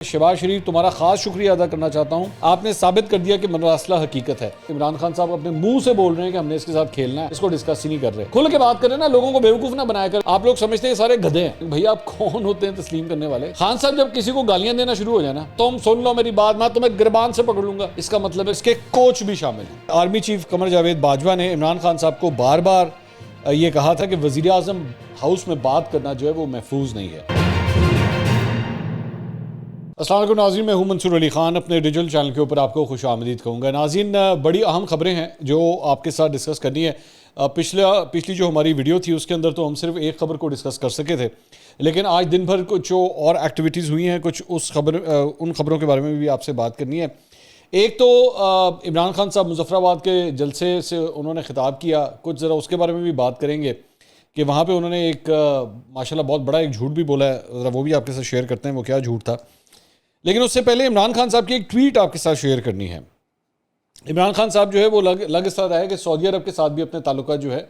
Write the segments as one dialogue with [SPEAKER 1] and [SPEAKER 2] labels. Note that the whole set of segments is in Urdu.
[SPEAKER 1] شہباز شریف تمہارا خاص شکریہ ادا کرنا چاہتا ہوں، آپ نے ثابت کر دیا کہ مراسلہ حقیقت ہے۔ عمران خان صاحب اپنے منہ سے بول رہے ہیں کہ ہم نے اس کے ساتھ کھیلنا ہے، اس کو ڈسکس ہی نہیں کر رہے۔ کھل کے بات کریں نا، لوگوں کو بیوقوف نہ بنایا کر۔ آپ لوگ سمجھتے ہیں سارے گدھے ہیں، بھئی آپ کون ہوتے ہیں تسلیم کرنے والے؟ خان صاحب جب کسی کو گالیاں دینا شروع ہو جائے نا، تم سن لو میری بات، میں تمہیں گربان سے پکڑ لوں گا، اس کا مطلب ہے اس کے کوچ بھی شامل ہیں۔ آرمی چیف قمر جاوید باجوہ نے عمران خان صاحب کو بار بار یہ کہا تھا کہ وزیر اعظم ہاؤس میں بات کرنا جو ہے وہ محفوظ نہیں ہے۔ السلام علیکم ناظرین، میں ہوں منصور علی خان، اپنے ڈیجیٹل چینل کے اوپر آپ کو خوش آمدید کہوں گا۔ ناظرین، بڑی اہم خبریں ہیں جو آپ کے ساتھ ڈسکس کرنی ہے۔ پچھلی جو ہماری ویڈیو تھی اس کے اندر تو ہم صرف ایک خبر کو ڈسکس کر سکے تھے، لیکن آج دن بھر کچھ اور ایکٹیویٹیز ہوئی ہیں، کچھ ان خبروں کے بارے میں بھی آپ سے بات کرنی ہے۔ ایک تو عمران خان صاحب مظفر آباد کے جلسے سے انہوں نے خطاب کیا، کچھ ذرا اس کے بارے میں بھی بات کریں گے کہ وہاں پہ انہوں نے ایک ماشاءاللہ بہت بڑا ایک جھوٹ بھی بولا ہے، ذرا وہ بھی آپ کے ساتھ شیئر کرتے ہیں وہ کیا جھوٹ تھا۔ لیکن اس سے پہلے عمران خان صاحب کی ایک ٹویٹ آپ کے ساتھ شیئر کرنی ہے۔ عمران خان صاحب جو ہے وہ لگ اس طرح ہے کہ سعودی عرب کے ساتھ بھی اپنے تعلقات جو ہے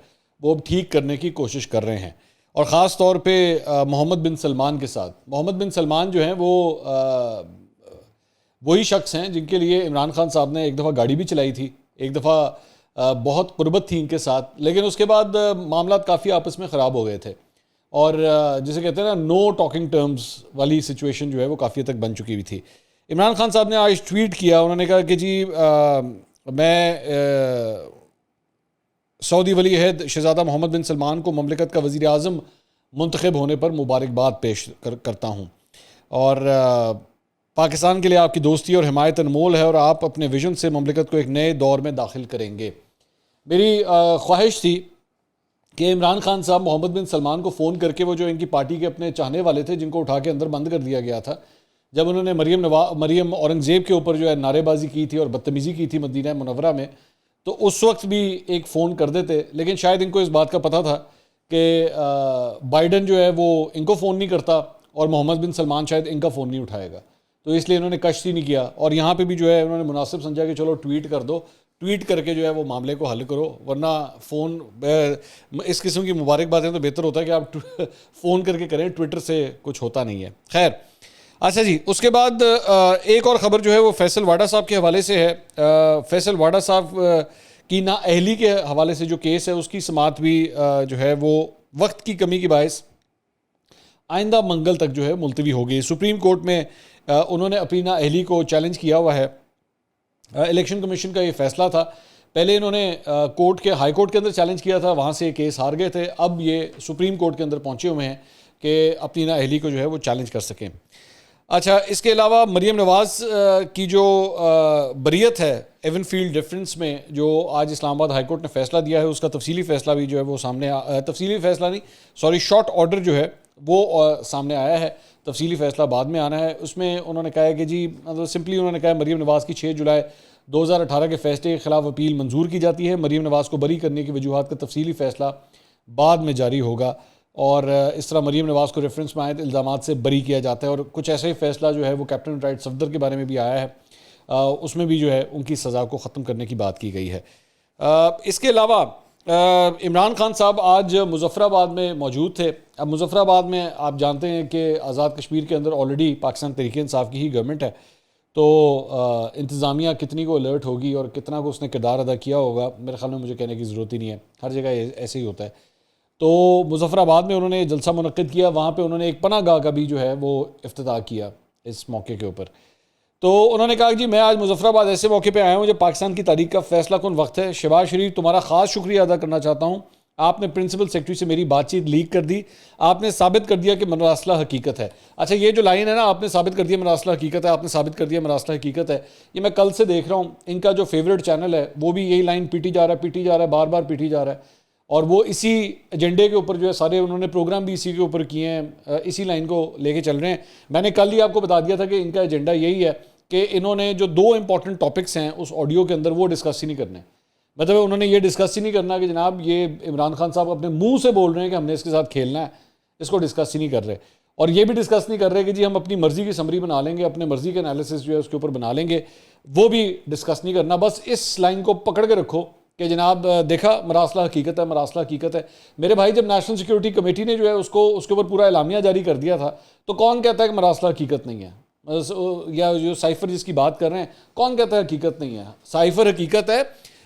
[SPEAKER 1] وہ ٹھیک کرنے کی کوشش کر رہے ہیں، اور خاص طور پہ محمد بن سلمان کے ساتھ۔ محمد بن سلمان جو ہیں وہ وہی شخص ہیں جن کے لیے عمران خان صاحب نے ایک دفعہ گاڑی بھی چلائی تھی، ایک دفعہ بہت قربت تھی ان کے ساتھ، لیکن اس کے بعد معاملات کافی آپس میں خراب ہو گئے تھے، اور جسے کہتے ہیں نا نو ٹاکنگ ٹرمز والی سچویشن جو ہے وہ کافی حد تک بن چکی ہوئی تھی۔ عمران خان صاحب نے آج ٹویٹ کیا، انہوں نے کہا کہ جی میں سعودی ولی عہد شہزادہ محمد بن سلمان کو مملکت کا وزیر اعظم منتخب ہونے پر مبارکباد پیش کرتا ہوں، اور پاکستان کے لیے آپ کی دوستی اور حمایت انمول ہے، اور آپ اپنے ویژن سے مملکت کو ایک نئے دور میں داخل کریں گے۔ میری خواہش تھی کہ عمران خان صاحب محمد بن سلمان کو فون کر کے، وہ جو ان کی پارٹی کے اپنے چاہنے والے تھے جن کو اٹھا کے اندر بند کر دیا گیا تھا، جب انہوں نے مریم اورنگزیب کے اوپر جو ہے نعرے بازی کی تھی اور بدتمیزی کی تھی مدینہ منورہ میں، تو اس وقت بھی ایک فون کر دیتے، لیکن شاید ان کو اس بات کا پتہ تھا کہ بائیڈن جو ہے وہ ان کو فون نہیں کرتا اور محمد بن سلمان شاید ان کا فون نہیں اٹھائے گا، تو اس لیے انہوں نے کشت ہی نہیں کیا، اور یہاں پہ بھی جو ہے انہوں نے مناسب سمجھا کہ چلو ٹویٹ کر دو، ٹویٹ کر کے جو ہے وہ معاملے کو حل کرو، ورنہ فون اس قسم کی مبارکبادیں تو بہتر ہوتا ہے کہ آپ فون کر کے کریں، ٹویٹر سے کچھ ہوتا نہیں ہے۔ خیر، اچھا جی، اس کے بعد ایک اور خبر جو ہے وہ فیصل واڈا صاحب کے حوالے سے ہے۔ فیصل واڈا صاحب کی نااہلی کے حوالے سے جو کیس ہے اس کی سماعت بھی جو ہے وہ وقت کی کمی کی باعث آئندہ منگل تک جو ہے ملتوی ہو گئی۔ سپریم کورٹ میں انہوں نے اپنی نااہلی کو چیلنج کیا ہوا ہے۔ الیکشن کمیشن کا یہ فیصلہ تھا، پہلے انہوں نے ہائی کورٹ کے اندر چیلنج کیا تھا، وہاں سے یہ کیس ہار گئے تھے، اب یہ سپریم کورٹ کے اندر پہنچے ہوئے ہیں کہ اپنی نااہلی کو جو ہے وہ چیلنج کر سکیں۔ اچھا، اس کے علاوہ مریم نواز کی جو بریت ہے ایون فیلڈ ڈیفرنس میں، جو آج اسلام آباد ہائی کورٹ نے فیصلہ دیا ہے، اس کا تفصیلی فیصلہ بھی جو ہے وہ سامنے تفصیلی فیصلہ نہیں، سوری شارٹ آرڈر جو ہے وہ سامنے آیا ہے، تفصیلی فیصلہ بعد میں آنا ہے۔ اس میں انہوں نے کہا ہے کہ جی سمپلی انہوں نے کہا ہے مریم نواز کی 6 جولائی 2018 کے فیصلے کے خلاف اپیل منظور کی جاتی ہے، مریم نواز کو بری کرنے کی وجوہات کا تفصیلی فیصلہ بعد میں جاری ہوگا، اور اس طرح مریم نواز کو ریفرنس میں عائد الزامات سے بری کیا جاتا ہے، اور کچھ ایسا ہی فیصلہ جو ہے وہ کیپٹن رائٹ صفدر کے بارے میں بھی آیا ہے، اس میں بھی جو ہے ان کی سزا کو ختم کرنے کی بات کی گئی ہے۔ اس کے علاوہ عمران خان صاحب آج مظفر آباد میں موجود تھے۔ اب مظفر آباد میں آپ جانتے ہیں کہ آزاد کشمیر کے اندر آلریڈی پاکستان تحریک انصاف کی ہی گورنمنٹ ہے، تو انتظامیہ کتنی کو الرٹ ہوگی اور کتنا کو اس نے کردار ادا کیا ہوگا، میرے خیال میں مجھے کہنے کی ضرورت ہی نہیں ہے، ہر جگہ ایسے ہی ہوتا ہے۔ تو مظفر آباد میں انہوں نے جلسہ منعقد کیا، وہاں پہ انہوں نے ایک پناہ گاہ کا بھی جو ہے وہ افتتاح کیا اس موقع کے اوپر۔ تو انہوں نے کہا کہ جی میں آج مظفر آباد ایسے موقع پہ آیا ہوں جب پاکستان کی تاریخ کا فیصلہ کن وقت ہے، شہباز شریف تمہارا خاص شکریہ ادا کرنا چاہتا ہوں، آپ نے پرنسپل سیکرٹری سے میری بات چیت لیک کر دی، آپ نے ثابت کر دیا کہ مراسلہ حقیقت ہے۔ اچھا، یہ جو لائن ہے نا، آپ نے ثابت کر دیا مراسلہ حقیقت ہے، آپ نے ثابت کر دیا مراسلہ حقیقت ہے، یہ میں کل سے دیکھ رہا ہوں، ان کا جو فیورٹ چینل ہے وہ بھی یہی لائن پیٹی جا رہا ہے، بار بار پیٹی جا رہا ہے، اور وہ اسی ایجنڈے کے اوپر جو ہے سارے انہوں نے پروگرام بھی اسی کے اوپر کیے ہیں، اسی لائن کو لے کے چل رہے ہیں۔ میں نے کل ہی آپ کو بتا دیا تھا کہ ان کا ایجنڈا یہی ہے کہ انہوں نے جو 2 امپورٹنٹ ٹاپکس ہیں اس آڈیو کے اندر وہ ڈسکس ہی نہیں کرنے، مطلب انہوں نے یہ ڈسکس ہی نہیں کرنا کہ جناب یہ عمران خان صاحب اپنے منہ سے بول رہے ہیں کہ ہم نے اس کے ساتھ کھیلنا ہے، اس کو ڈسکس ہی نہیں کر رہے، اور یہ بھی ڈسکس نہیں کر رہے کہ جی ہم اپنی مرضی کی سمری بنا لیں گے، اپنے مرضی کے انالیسس جو ہے اس کے اوپر بنا لیں گے، وہ بھی ڈسکس نہیں کرنا۔ بس اس لائن کو پکڑ کے رکھو کہ جناب دیکھا مراسلہ حقیقت ہے، مراسلہ حقیقت ہے۔ میرے بھائی، جب نیشنل سیکیورٹی کمیٹی نے جو ہے اس کے اوپر پورا اعلامیہ جاری کر دیا تھا، تو کون کہتا ہے کہ مراسلہ حقیقت نہیں ہے؟ یا جو سائفر جس کی بات کر رہے ہیں، کون کہتا ہے حقیقت نہیں ہے؟ سائفر حقیقت ہے.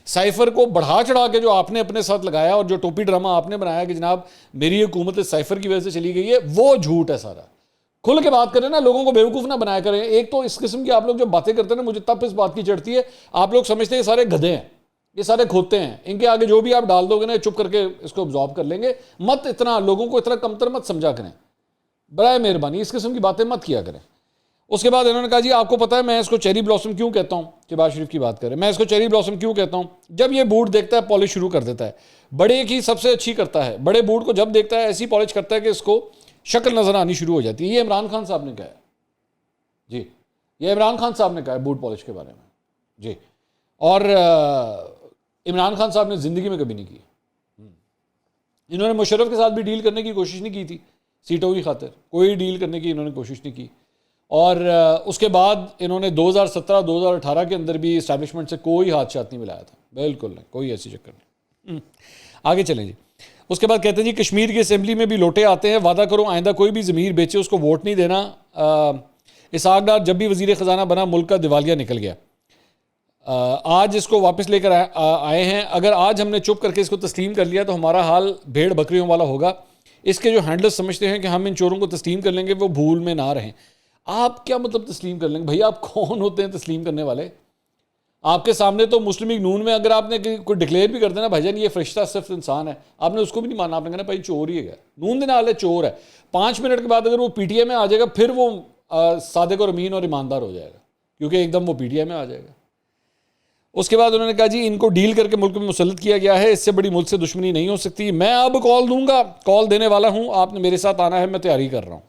[SPEAKER 1] سائفر کو بڑھا چڑھا کے جو آپ نے اپنے ساتھ لگایا اور جو ٹوپی ڈرامہ آپ نے بنایا کہ جناب میری حکومت سائفر کی وجہ سے چلی گئی ہے، وہ جھوٹ ہے سارا. کھل کے بات کریں نا، لوگوں کو بیوقوف نہ بنایا کریں. ایک تو اس قسم کی آپ لوگ جو باتیں کرتے ہیں نا، مجھے تب اس بات کی چڑھتی ہے. آپ لوگ سمجھتے ہیں یہ سارے گدھے ہیں، یہ سارے کھوتے ہیں، ان کے آگے جو بھی آپ ڈال دو گے نا چپ کر کے اس کو ابزارب کر لیں گے. مت اتنا لوگوں کو اتنا کمتر مت سمجھا کریں، برائے مہربانی اس قسم کی باتیں مت کیا کریں. اس کے بعد انہوں نے کہا جی آپ کو پتہ ہے میں اس کو چیری بلاسم کیوں کہتا ہوں؟ شہباز شریف کی بات کریں، میں اس کو چیری بلاسم کیوں کہتا ہوں؟ جب یہ بوٹ دیکھتا ہے پالش شروع کر دیتا ہے، بڑے کی سب سے اچھی کرتا ہے، بڑے بوٹ کو جب دیکھتا ہے ایسی پالش کرتا ہے کہ اس کو شکل نظر آنی شروع ہو جاتی ہے. یہ عمران خان صاحب نے کہا ہے جی، یہ عمران خان صاحب نے کہا ہے بوٹ پالش کے بارے میں جی. اور عمران خان صاحب نے زندگی میں کبھی نہیں کی. انہوں نے مشرف کے ساتھ بھی ڈیل کرنے کی کوشش نہیں کی تھی سیٹوں کی خاطر، کوئی ڈیل کرنے کی انہوں نے کوشش نہیں کی. اور اس کے بعد انہوں نے 2017-2018 کے اندر بھی اسٹیبلشمنٹ سے کوئی ہاتھ شات نہیں ملایا تھا، بالکل نہیں، کوئی ایسی چکر نہیں. آگے چلیں جی. اس کے بعد کہتے ہیں جی کشمیر کی اسمبلی میں بھی لوٹے آتے ہیں، وعدہ کرو آئندہ کوئی بھی ضمیر بیچے اس کو ووٹ نہیں دینا. اسحاق ڈار جب بھی وزیر خزانہ بنا ملک کا دیوالیہ نکل گیا. آج اس کو واپس لے کر آئے ہیں. اگر آج ہم نے چپ کر کے اس کو تسلیم کر لیا تو ہمارا حال بھیڑ بکریوں والا ہوگا. اس کے جو ہینڈلرز سمجھتے ہیں کہ ہم ان چوروں کو تسلیم کر لیں گے، وہ بھول میں نہ رہیں. آپ کیا مطلب تسلیم کر لیں گے؟ بھائی آپ کون ہوتے ہیں تسلیم کرنے والے؟ آپ کے سامنے تو مسلم لیگ نون میں اگر آپ نے کوئی ڈکلیئر بھی کر دینا بھائی جان یہ فرشتہ صرف انسان ہے، آپ نے اس کو بھی نہیں ماننا. آپ نے کہنا بھائی چور ہی ہے، نون دن حال ہے چور ہے. 5 منٹ کے بعد اگر وہ پی ٹی اے میں آ جائے گا پھر وہ صادق اور امین اور ایماندار ہو جائے گا، کیونکہ ایک دم وہ پی ٹی اے میں آ جائے گا. اس کے بعد انہوں نے کہا جی ان کو ڈیل کر کے ملک میں مسلط کیا گیا ہے، اس سے بڑی ملک سے دشمنی نہیں ہو سکتی. میں اب کال دوں گا، کال دینے والا ہوں، آپ نے میرے ساتھ آنا ہے، میں تیاری کر رہا ہوں.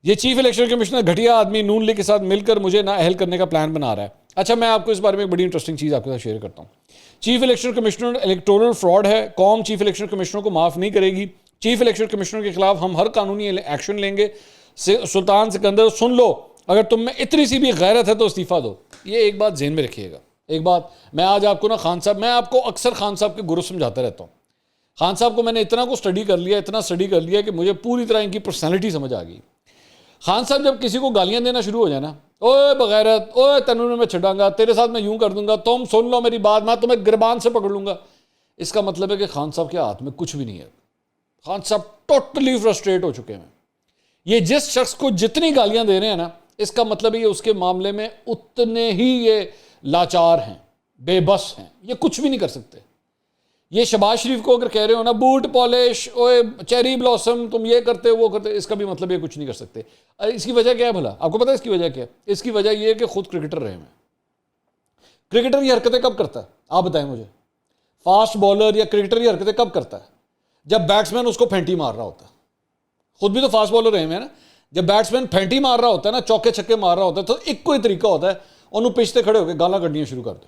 [SPEAKER 1] یہ چیف الیکشن کمشنر گھٹیا آدمی نون لیگ کے ساتھ مل کر مجھے نہ اہل کرنے کا پلان بنا رہا ہے. اچھا میں آپ کو اس بارے میں ایک بڑی انٹرسٹنگ چیز آپ کے ساتھ شیئر کرتا ہوں. Chief election commissioner electoral fraud ہے، قوم چیف الیکشن کمشنر کو معاف نہیں کرے گی. چیف الیکشن کمشنر کے خلاف ہم ہر قانونی ایکشن لیں گے. سلطان سکندر سن لو، اگر تم میں اتنی سی بھی غیرت ہے تو استعفیٰ دو. یہ ایک بات ذہن میں رکھیے گا. ایک بات میں آج آپ کو نا خان صاحب، میں آپ کو اکثر خان صاحب کے گرو سمجھاتا رہتا ہوں. خان صاحب کو میں نے اتنا کو اسٹڈی کر لیا، اتنا اسٹڈی کر لیا کہ مجھے پوری طرح ان کی پرسنالٹی سمجھ آ گئی. خان صاحب جب کسی کو گالیاں دینا شروع ہو جائے نا، اوے بغیرت، اوے تینوں میں چھڑاں گا، تیرے ساتھ میں یوں کر دوں گا، تم سن لو میری بات، میں تمہیں گربان سے پکڑ لوں گا، اس کا مطلب ہے کہ خان صاحب کے ہاتھ میں کچھ بھی نہیں ہے. خان صاحب ٹوٹلی فرسٹریٹ ہو چکے ہیں. یہ جس شخص کو جتنی گالیاں دے رہے ہیں نا، اس کا مطلب ہے یہ اس کے معاملے میں اتنے ہی یہ لاچار ہیں، بے بس ہیں، یہ کچھ بھی نہیں کر سکتے. یہ شہباز شریف کو اگر کہہ رہے ہو نا بوٹ پالش، اوے چیری بلاسم، تم یہ کرتے وہ کرتے، اس کا بھی مطلب یہ کچھ نہیں کر سکتے. اس کی وجہ کیا ہے بھلا؟ آپ کو پتا ہے اس کی وجہ کیا ہے؟ اس کی وجہ یہ ہے کہ خود کرکٹر رہے ہیں. کرکٹر یہ حرکتیں کب کرتا ہے آپ بتائیں مجھے؟ فاسٹ بالر یا کرکٹر یہ حرکتیں کب کرتا ہے؟ جب بیٹسمین اس کو پھینٹی مار رہا ہوتا ہے. خود بھی تو فاسٹ بالر رہے ہیں نا. جب بیٹسمین پھینٹی مار رہا ہوتا ہے نا، چوکے چھکے مار رہا ہوتا ہے، تو ایک کوئی طریقہ ہوتا ہے، انہوں پچھتے کھڑے ہو کے گالاں کڈنیاں شروع کر دو.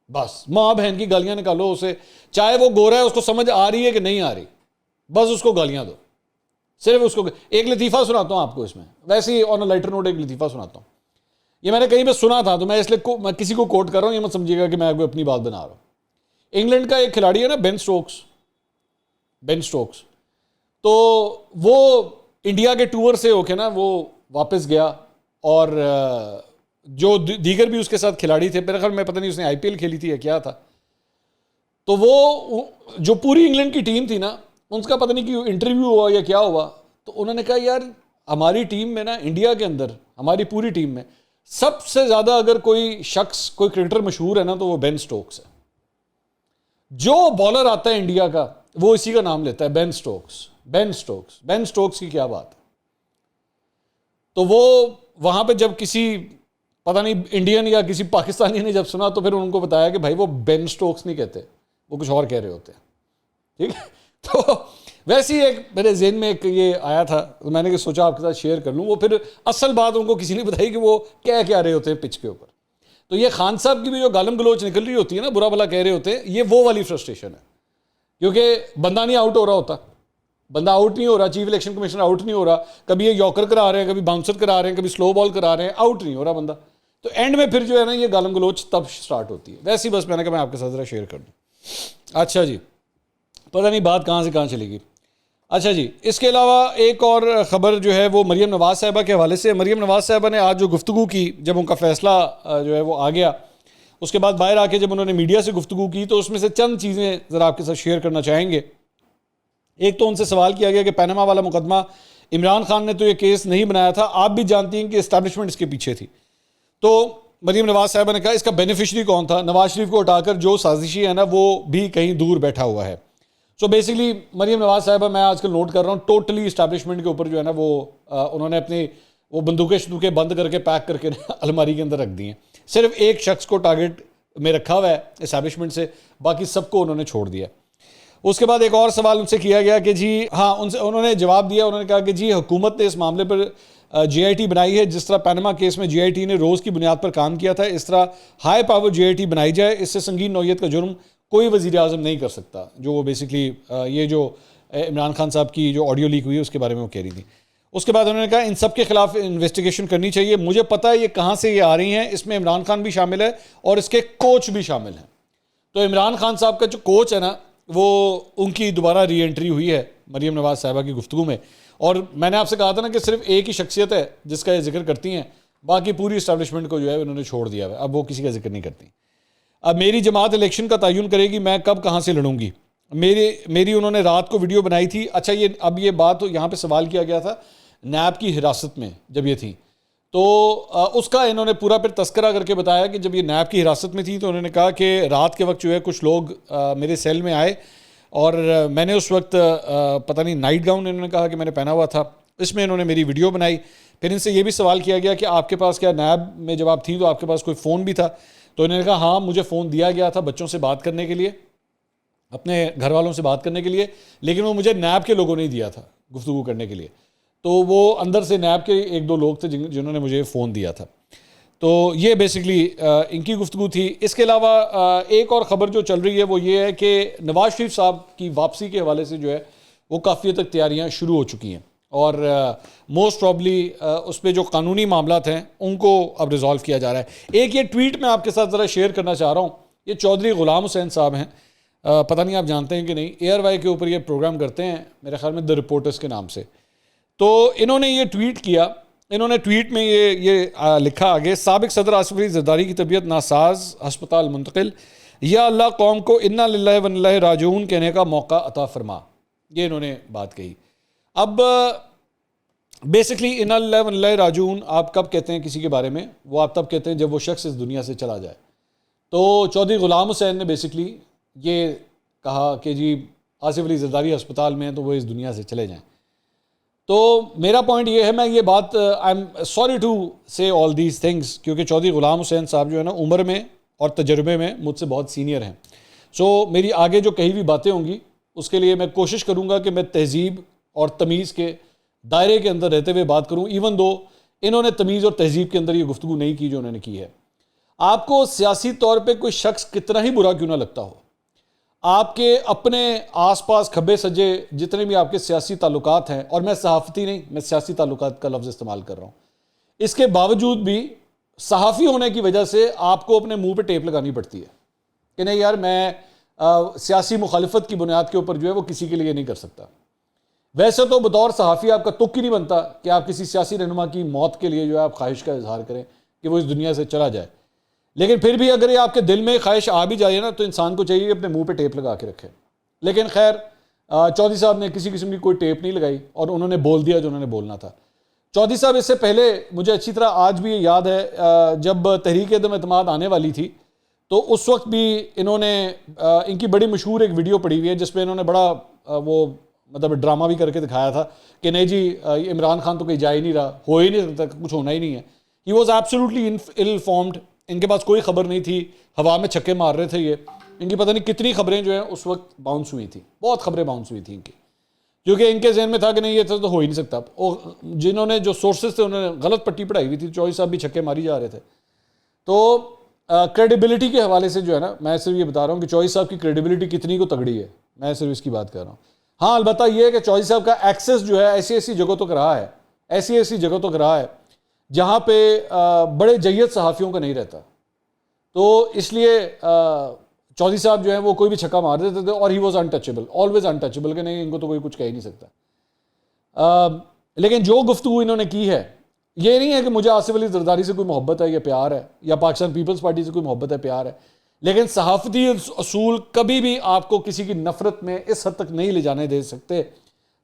[SPEAKER 1] بس ماں بہن کی گالیاں نکالو اسے، چاہے وہ گورا ہے اس کو سمجھ آ رہی ہے کہ نہیں آ رہی، بس اس کو گالیاں دو. صرف اس کو ایک لطیفہ سناتا ہوں آپ کو اس میں، ویسے ہی آن اے لائٹر نوٹ ایک لطیفہ سناتا ہوں. یہ میں نے کہیں پہ سنا تھا تو میں اس لیے میں کسی کو کوٹ کر رہا ہوں، یہ مت سمجھیے گا کہ میں اپنی بات بنا رہا ہوں. انگلینڈ کا ایک کھلاڑی ہے نا بین سٹوکس، تو وہ انڈیا کے ٹور سے ہو کے نا وہ واپس گیا، اور جو دیگر بھی اس کے ساتھ کھلاڑی تھے، میرے خیال میں پتہ نہیں اس نے آئی پی ایل کھیلی تھی یا کیا تھا، تو وہ جو پوری انگلینڈ کی ٹیم تھی نا، ان کا پتہ نہیں کہ انٹرویو ہوا یا کیا ہوا، تو انہوں نے کہا یار ہماری ٹیم میں نا، انڈیا کے اندر ہماری پوری ٹیم میں سب سے زیادہ اگر کوئی شخص کوئی کرکٹر مشہور ہے نا تو وہ بین سٹوکس ہے. جو بالر آتا ہے انڈیا کا وہ اسی کا نام لیتا ہے، بین سٹوکس کی کیا بات ہے. تو وہ وہاں پہ جب کسی پتہ نہیں انڈین یا کسی پاکستانی نے جب سنا تو پھر ان کو بتایا کہ بھائی وہ بین سٹوکس نہیں کہتے، وہ کچھ اور کہہ رہے ہوتے ہیں. ٹھیک ہے، تو ویسے ہی ایک میرے ذہن میں ایک یہ آیا تھا، میں نے سوچا آپ کے ساتھ شیئر کر لوں. وہ پھر اصل بات ان کو کسی نے بتائی کہ وہ کیا رہے ہوتے ہیں پچ کے اوپر. تو یہ خان صاحب کی بھی جو گالم گلوچ نکل رہی ہوتی ہے نا، برا بھلا کہہ رہے ہوتے ہیں، یہ وہ والی فرسٹریشن ہے، کیونکہ بندہ نہیں آؤٹ ہو رہا ہوتا، بندہ آؤٹ نہیں ہو رہا، چیف الیکشن کمیشنر آؤٹ نہیں ہو رہا، کبھی یہ یارکر کرا رہے ہیں، کبھی باؤنسر کرا رہے ہیں، کبھی سلو بال کرا رہے ہیں، آؤٹ نہیں ہو رہا بندہ. تو اینڈ میں پھر جو ہے نا یہ گالم گلوچ تب سٹارٹ ہوتی ہے. ویسے ہی بس میں نے کہا میں آپ کے ساتھ ذرا شیئر کر دوں. اچھا جی، پتہ نہیں بات کہاں سے کہاں چلے گی. اچھا جی، اس کے علاوہ ایک اور خبر جو ہے وہ مریم نواز صاحبہ کے حوالے سے. مریم نواز صاحبہ نے آج جو گفتگو کی، جب ان کا فیصلہ جو ہے وہ آ گیا، اس کے بعد باہر آ کے جب انہوں نے میڈیا سے گفتگو کی تو اس میں سے چند چیزیں ذرا آپ کے ساتھ شیئر کرنا چاہیں گے. ایک تو ان سے سوال کیا گیا کہ پیناما والا مقدمہ عمران خان نے تو یہ کیس نہیں بنایا تھا، آپ بھی جانتی ہیں کہ اسٹیبلشمنٹ اس کے پیچھے تھی. تو مریم نواز صاحبہ نے کہا اس کا بینیفیشری کون تھا؟ نواز شریف کو اٹھا کر جو سازشی ہے نا وہ بھی کہیں دور بیٹھا ہوا ہے. سو بیسیکلی مریم نواز صاحبہ میں آج کل نوٹ کر رہا ہوں ٹوٹلی اسٹیبلشمنٹ کے اوپر جو ہے نا وہ انہوں نے اپنی وہ بندوقیں بند کر کے پیک کر کے الماری کے اندر رکھ دی ہیں. صرف ایک شخص کو ٹارگٹ میں رکھا ہوا ہے اسٹیبلشمنٹ سے، باقی سب کو انہوں نے چھوڑ دیا. اس کے بعد ایک اور سوال ان سے کیا گیا کہ جی ہاں انہوں نے جواب دیا. انہوں نے کہا کہ جی حکومت نے اس معاملے پر جی آئی ٹی بنائی ہے، جس طرح پیناما کیس میں جی آئی ٹی نے روز کی بنیاد پر کام کیا تھا، اس طرح high power J I T بنائی جائے. اس سے سنگین نوعیت کا جرم کوئی وزیر اعظم نہیں کر سکتا. جو وہ بیسکلی یہ جو عمران خان صاحب کی جو آڈیو لیک ہوئی ہے اس کے بارے میں وہ کہہ رہی تھی. اس کے بعد انہوں نے کہا ان سب کے خلاف انویسٹیگیشن کرنی چاہیے. مجھے پتہ ہے یہ کہاں سے یہ آ رہی ہیں، اس میں عمران خان بھی شامل ہے اور اس کے کوچ بھی شامل ہیں. تو عمران خان صاحب کا جو کوچ ہے نا وہ ان کی دوبارہ ری انٹری ہوئی ہے مریم نواز صاحبہ کی گفتگو میں. اور میں نے آپ سے کہا تھا نا کہ صرف ایک ہی شخصیت ہے جس کا یہ ذکر کرتی ہیں، باقی پوری اسٹیبلشمنٹ کو جو ہے انہوں نے چھوڑ دیا ہے، اب وہ کسی کا ذکر نہیں کرتی. اب میری جماعت الیکشن کا تعین کرے گی، میں کب کہاں سے لڑوں گی. میری انہوں نے رات کو ویڈیو بنائی تھی. اچھا اب یہ بات یہاں پہ سوال کیا گیا تھا نیب کی حراست میں جب یہ تھی، تو اس کا انہوں نے پورا پھر تذکرہ کر کے بتایا کہ جب یہ نیب کی حراست میں تھی تو انہوں نے کہا کہ رات کے وقت جو ہے کچھ لوگ میرے سیل میں آئے اور میں نے اس وقت پتہ نہیں نائٹ گاؤن انہوں نے کہا کہ میں نے پہنا ہوا تھا، اس میں انہوں نے میری ویڈیو بنائی. پھر ان سے یہ بھی سوال کیا گیا کہ آپ کے پاس کیا نیب میں جب آپ تھیں تو آپ کے پاس کوئی فون بھی تھا؟ تو انہوں نے کہا ہاں مجھے فون دیا گیا تھا بچوں سے بات کرنے کے لیے، اپنے گھر والوں سے بات کرنے کے لیے، لیکن وہ مجھے نیب کے لوگوں نے دیا تھا گفتگو کرنے کے لیے. تو وہ اندر سے نیب کے ایک دو لوگ تھے جنہوں نے مجھے فون دیا تھا. تو یہ بیسکلی ان کی گفتگو تھی. اس کے علاوہ ایک اور خبر جو چل رہی ہے وہ یہ ہے کہ نواز شریف صاحب کی واپسی کے حوالے سے جو ہے وہ کافی حد تک تیاریاں شروع ہو چکی ہیں اور موسٹ پرابلی اس پہ جو قانونی معاملات ہیں ان کو اب ریزالو کیا جا رہا ہے. ایک یہ ٹویٹ میں آپ کے ساتھ ذرا شیئر کرنا چاہ رہا ہوں. یہ چودھری غلام حسین صاحب ہیں، پتہ نہیں آپ جانتے ہیں کہ نہیں، اے آر وائی کے اوپر یہ پروگرام کرتے ہیں میرے خیال میں دی رپورٹرز کے نام سے. تو انہوں نے یہ ٹویٹ کیا. انہوں نے ٹویٹ میں یہ لکھا آگے، سابق صدر آصف علی زرداری کی طبیعت ناساز، ہسپتال منتقل، یا اللہ قوم کو انا للہ و انا الیہ راجعون کہنے کا موقع عطا فرما. یہ انہوں نے بات کہی. اب بیسکلی انا للہ و انا الیہ راجعون آپ کب کہتے ہیں کسی کے بارے میں؟ وہ آپ تب کہتے ہیں جب وہ شخص اس دنیا سے چلا جائے. تو چودھری غلام حسین نے بیسکلی یہ کہا کہ جی آصف علی زرداری ہسپتال میں ہیں تو وہ اس دنیا سے چلے جائیں. تو میرا پوائنٹ یہ ہے، میں یہ بات آئی ایم سوری ٹو سے آل دیز تھنگس، کیونکہ چودھری غلام حسین صاحب جو ہے نا عمر میں اور تجربے میں مجھ سے بہت سینئر ہیں. سو میری آگے جو کہی ہوئی باتیں ہوں گی اس کے لیے میں کوشش کروں گا کہ میں تہذیب اور تمیز کے دائرے کے اندر رہتے ہوئے بات کروں، ایون دو انہوں نے تمیز اور تہذیب کے اندر یہ گفتگو نہیں کی جو انہوں نے کی ہے. آپ کو سیاسی طور پہ کوئی شخص کتنا ہی برا کیوں نہ لگتا ہو، آپ کے اپنے آس پاس کھبے سجے جتنے بھی آپ کے سیاسی تعلقات ہیں، اور میں صحافتی نہیں، میں سیاسی تعلقات کا لفظ استعمال کر رہا ہوں، اس کے باوجود بھی صحافی ہونے کی وجہ سے آپ کو اپنے منہ پہ ٹیپ لگانی پڑتی ہے کہ نہیں یار میں سیاسی مخالفت کی بنیاد کے اوپر جو ہے وہ کسی کے لیے نہیں کر سکتا. ویسے تو بطور صحافی آپ کا تک ہی نہیں بنتا کہ آپ کسی سیاسی رہنما کی موت کے لیے جو ہے آپ خواہش کا اظہار کریں کہ وہ اس دنیا سے چلا جائے. لیکن پھر بھی اگر یہ آپ کے دل میں خواہش آ بھی جائے نا تو انسان کو چاہیے کہ اپنے منہ پہ ٹیپ لگا کے رکھے. لیکن خیر چودھری صاحب نے کسی قسم کی کوئی ٹیپ نہیں لگائی اور انہوں نے بول دیا جو انہوں نے بولنا تھا. چودھری صاحب اس سے پہلے مجھے اچھی طرح آج بھی یاد ہے جب تحریک عدم اعتماد آنے والی تھی تو اس وقت بھی انہوں نے ان کی بڑی مشہور ایک ویڈیو پڑی ہوئی ہے جس پہ انہوں نے بڑا وہ مطلب ڈرامہ بھی کر کے دکھایا تھا کہ نہیں جی عمران خان تو کہیں جا ہی نہیں رہا، ہو ہی نہیں سکتا، کچھ ہونا ہی نہیں ہے. ہی واز ایبسولوٹلی ال فارمڈ. ان کے پاس کوئی خبر نہیں تھی، ہوا میں چھکے مار رہے تھے یہ. ان کی پتہ نہیں کتنی خبریں جو ہیں اس وقت باؤنس ہوئی تھیں، بہت خبریں باؤنس ہوئی تھیں ان کی، کیونکہ ان کے ذہن میں تھا کہ نہیں یہ تو ہو ہی نہیں سکتا. جنہوں نے جو سورسز تھے انہوں نے غلط پٹی پڑھائی ہوئی تھی، چودھری صاحب بھی چھکے ماری جا رہے تھے. تو کریڈیبلٹی کے حوالے سے جو ہے نا میں صرف یہ بتا رہا ہوں کہ چودھری صاحب کی کریڈیبلٹی کتنی کو تگڑی ہے، میں صرف اس کی بات کر رہا ہوں. ہاں البتہ یہ ہے کہ چودھری صاحب کا ایکسس جو ہے ایسی جگہوں تک رہا ہے، ایسی جگہوں تک رہا ہے جہاں پہ بڑے جید صحافیوں کا نہیں رہتا. تو اس لیے چودھری صاحب جو ہیں وہ کوئی بھی چھکا مار دیتے تھے اور ہی واز انٹچیبل، آلویز انٹچیبل، کہ نہیں ان کو تو کوئی کچھ کہہ ہی نہیں سکتا. لیکن جو گفتگو انہوں نے کی ہے یہ نہیں ہے کہ مجھے آصف علی زرداری سے کوئی محبت ہے یا پیار ہے یا پاکستان پیپلز پارٹی سے کوئی محبت ہے پیار ہے، لیکن صحافتی اصول کبھی بھی آپ کو کسی کی نفرت میں اس حد تک نہیں لے جانے دے سکتے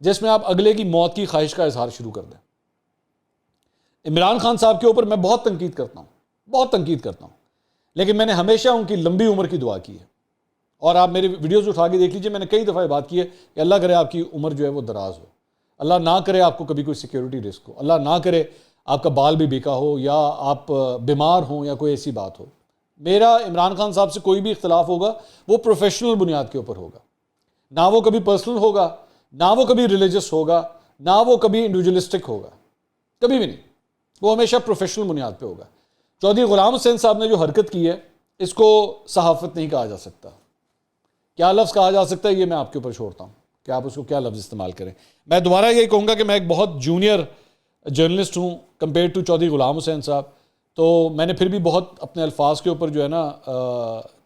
[SPEAKER 1] جس میں آپ اگلے کی موت کی خواہش کا اظہار شروع کر دیں۔ عمران خان صاحب کے اوپر میں بہت تنقید کرتا ہوں، لیکن میں نے ہمیشہ ان کی لمبی عمر کی دعا کی ہے، اور آپ میری ویڈیوز اٹھا کے دیکھ لیجئے، میں نے کئی دفعہ یہ بات کی ہے کہ اللہ کرے آپ کی عمر جو ہے وہ دراز ہو، اللہ نہ کرے آپ کو کبھی کوئی سیکیورٹی رسک ہو، اللہ نہ کرے آپ کا بال بھی بیکا ہو یا آپ بیمار ہوں یا کوئی ایسی بات ہو۔ میرا عمران خان صاحب سے کوئی بھی اختلاف ہوگا وہ پروفیشنل بنیاد کے اوپر ہوگا، نہ وہ کبھی پرسنل ہوگا، نہ وہ کبھی ریلیجس ہوگا، نہ وہ کبھی انڈیویجولسٹک ہوگا، کبھی بھی نہیں، وہ ہمیشہ پروفیشنل بنیاد پہ ہوگا۔ چودھری غلام حسین صاحب نے جو حرکت کی ہے اس کو صحافت نہیں کہا جا سکتا۔ کیا لفظ کہا جا سکتا ہے یہ میں آپ کے اوپر چھوڑتا ہوں کہ آپ اس کو کیا لفظ استعمال کریں۔ میں دوبارہ یہی کہوں گا کہ میں ایک بہت جونیئر جرنلسٹ ہوں کمپیئر ٹو چودھری غلام حسین صاحب، تو میں نے پھر بھی بہت اپنے الفاظ کے اوپر جو ہے نا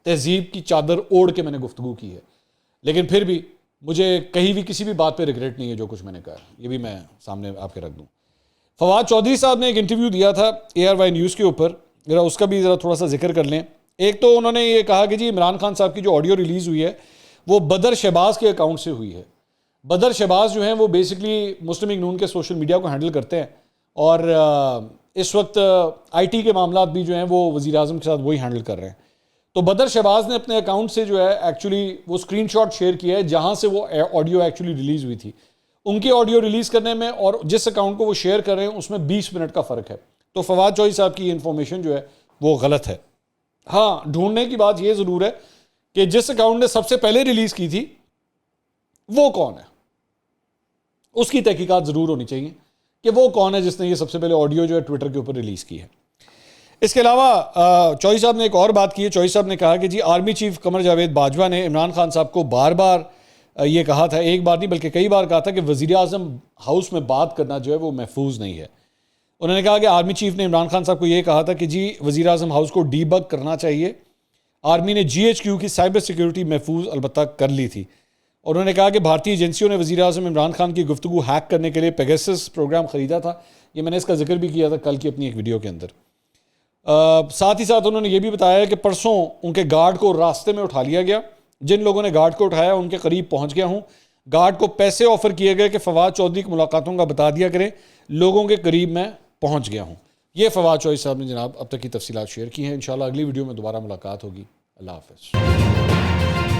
[SPEAKER 1] تہذیب کی چادر اوڑھ کے میں نے گفتگو کی ہے، لیکن پھر بھی مجھے کہیں بھی کسی بھی بات پہ ریگریٹ نہیں ہے جو کچھ میں نے کہا، یہ بھی میں سامنے آپ کے رکھ دوں۔ فواد چودھری صاحب نے ایک انٹرویو دیا تھا ARY نیوز کے اوپر، ذرا اس کا بھی ذرا تھوڑا سا ذکر کر لیں۔ ایک تو انہوں نے یہ کہا کہ جی عمران خان صاحب کی جو آڈیو ریلیز ہوئی ہے وہ بدر شہباز کے اکاؤنٹ سے ہوئی ہے۔ بدر شہباز جو ہیں وہ بیسکلی مسلم لیگ نون کے سوشل میڈیا کو ہینڈل کرتے ہیں، اور اس وقت IT کے معاملات بھی جو ہیں وہ وزیر اعظم کے ساتھ وہی ہینڈل کر رہے ہیں۔ تو بدر شہباز نے اپنے اکاؤنٹ سے جو ہے ایکچولی وہ اسکرین شاٹ شیئر کیا ہے جہاں سے وہ آڈیو ایکچولی ریلیز ہوئی تھی۔ ان کی آڈیو ریلیز کرنے میں اور جس اکاؤنٹ کو وہ شیئر کر رہے ہیں اس میں 20 منٹ کا فرق ہے۔ تو فواد چودھری صاحب کی انفارمیشن جو ہے وہ غلط ہے۔ ہاں، ڈھونڈنے کی بات یہ ضرور ہے کہ جس اکاؤنٹ نے سب سے پہلے ریلیز کی تھی وہ کون ہے، اس کی تحقیقات ضرور ہونی چاہیے کہ وہ کون ہے جس نے یہ سب سے پہلے آڈیو جو ہے ٹویٹر کے اوپر ریلیز کی ہے۔ اس کے علاوہ چودھری صاحب نے ایک اور بات کی ہے۔ چودھری صاحب نے کہا کہ جی آرمی چیف قمر جاوید باجوہ نے عمران خان صاحب کو بار بار یہ کہا تھا، ایک بار نہیں بلکہ کئی بار کہا تھا کہ وزیر اعظم ہاؤس میں بات کرنا جو ہے وہ محفوظ نہیں ہے۔ انہوں نے کہا کہ آرمی چیف نے عمران خان صاحب کو یہ کہا تھا کہ جی وزیر اعظم ہاؤس کو ڈی بگ کرنا چاہیے۔ آرمی نے GHQ کی سائبر سیکیورٹی محفوظ البتہ کر لی تھی۔ اور انہوں نے کہا کہ بھارتی ایجنسیوں نے وزیر اعظم عمران خان کی گفتگو ہیک کرنے کے لیے پیگاسس پروگرام خریدا تھا۔ یہ میں نے اس کا ذکر بھی کیا تھا کل کی اپنی ایک ویڈیو کے اندر۔ ساتھ ہی ساتھ انہوں نے یہ بھی بتایا کہ پرسوں ان کے گارڈ کو راستے میں اٹھا لیا گیا، جن لوگوں نے گارڈ کو اٹھایا ان کے قریب پہنچ گیا ہوں، گارڈ کو پیسے آفر کیے گئے کہ فواد چودھری کی ملاقاتوں کا بتا دیا کریں، لوگوں کے قریب میں پہنچ گیا ہوں۔ یہ فواد چودھری صاحب نے جناب اب تک کی تفصیلات شیئر کی ہیں۔ انشاءاللہ اگلی ویڈیو میں دوبارہ ملاقات ہوگی۔ اللہ حافظ۔